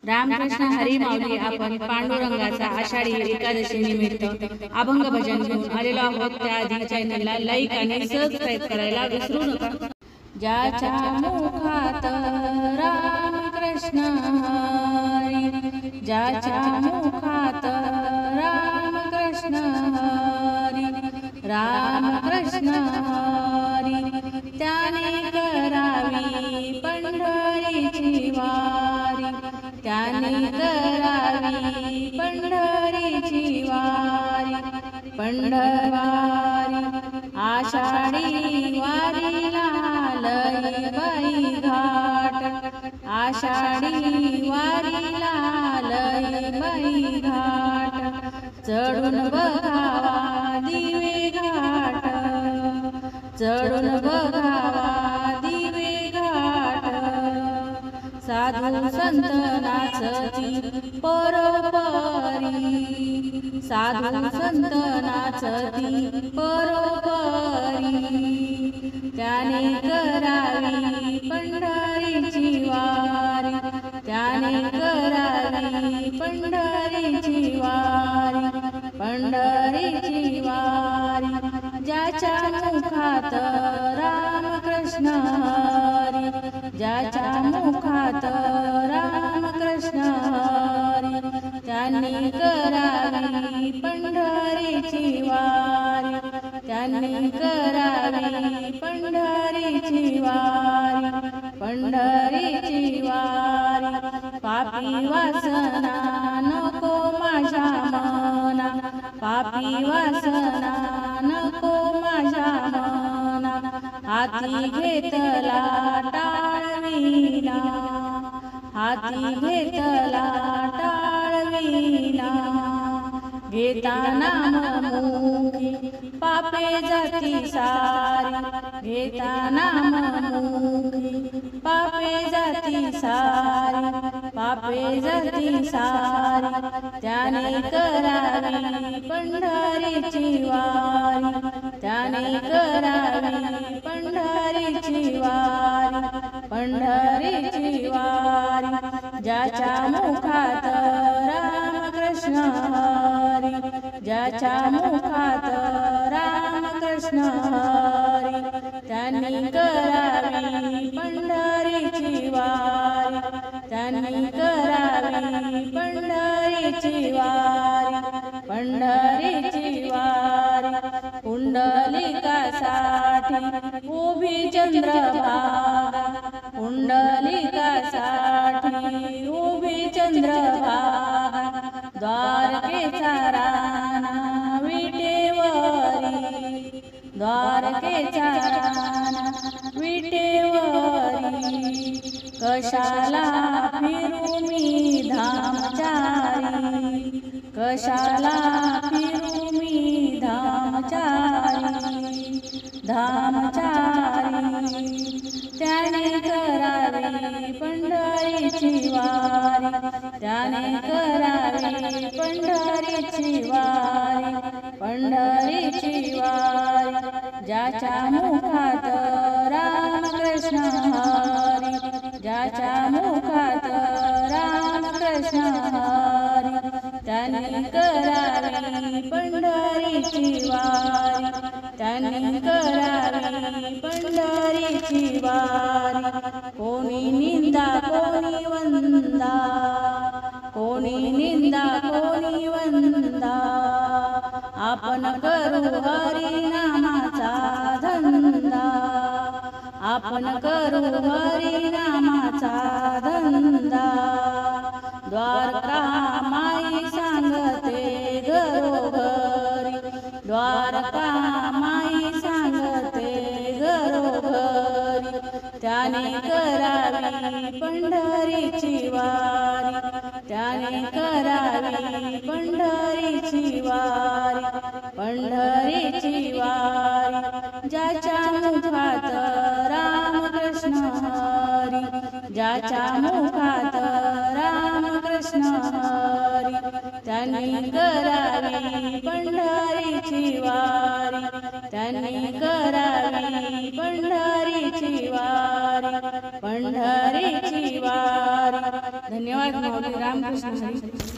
रामकृष्ण हरी माऊली आपण पांडुरंगाचा आषाढी एकादशी निमित्त अभंग भजन घेऊन आलेलो आहोत। त्याआधी चॅनलला लाईक आणि सबस्क्राईब करायला विसरू नका। ज्याच्या मुखात रामकृष्ण हरी, ज्याच्या मुखात रामकृष्ण हरी, रामकृष्ण हरी, त्याने करावी पंढरीची वारी, त्याने करावी पंढरीची वारी, पंढरवारी आषाढी वारीला लई बाई घाट, आषाढी वारीला लई बाई घाट, चढून बघावा दिवे घाट, चढून बघावा दिवे घाट, साधू संत नाचती परोपरी, साधू संत नाचती परोपरी, त्याने करावी पंढरीची वारी, त्याने करावी पंढरीची वारी, पंढरीची वारी, ज्याच्या मुखात रामकृष्ण हरी, ज्याच्या मुखात रामकृष्ण हरी, त्यांनी करावी पंढरीची वारी, त्यांनी करावी पंढरीची वारी, पंढरीची वारी, पापी वासना नको माझ्या मना, पापी वासना नको माझ्या मना, हाती घेतला टाळविना, हाती घेतला टाळविना, घेताना मुखी पापे जाती सारी, घेताना मुखी पापे जाती सारी, पापे जाती सारी, त्याने करावी पंढरीची वारी, त्याने करावी पंढरीची वारी, पंढरीची वारी, ज्याच्या मुखात रामकृष्ण हरी, ज्याच्या मुखात रामकृष्ण हरी, त्यांनी करावी पंढरीची वारी, त्यांनी करावी पंढरीची वारी, पंढरीची वारी, पुंडलिकासाठी उभी चंद्रभागा, पुंडलिकासाठी उभी चंद्रभागा, द्वारकेचा राणा विटेवरी, द्वारकेचा राणा विटेवरी, कशाला फिरू मी धामचारी, कशाला फिरू मी धामचारी, धामचारी, त्याने करावी पंढरीची वारी, त्याने करावी पंढरीची वारी, पंढरीची वारी, ज्याच्या मुखात रामकृष्ण हरी, ज्याच्या मुखात रामकृष्ण हरी, त्याने करावी पंढरीची वारी, त्याने करावी पंढरीची वारी, कोणी निंदा कोणी वंदा, कोणी निंदा कोणी वंदा, आपण करू हरिनामाचा धंदा, आपण करू हरिनामाचा धंदा, द्वारका माई सांगते घरोघरी, द्वारका माई सांगते घरोघरी, त्याने करावी पंढरीची वारी, त्याने करावी पंढरीची वारी, पंढरीची वारी, ज्याच्या मुखात रामकृष्ण हरी, ज्याच्या मुखात रामकृष्ण हरी, त्यांनी करावी पंढरीची वारी, त्यांनी करावी पंढरीची वारी, पंढरीची वारी, धन्यवाद माऊली. रामकृष्ण हरी.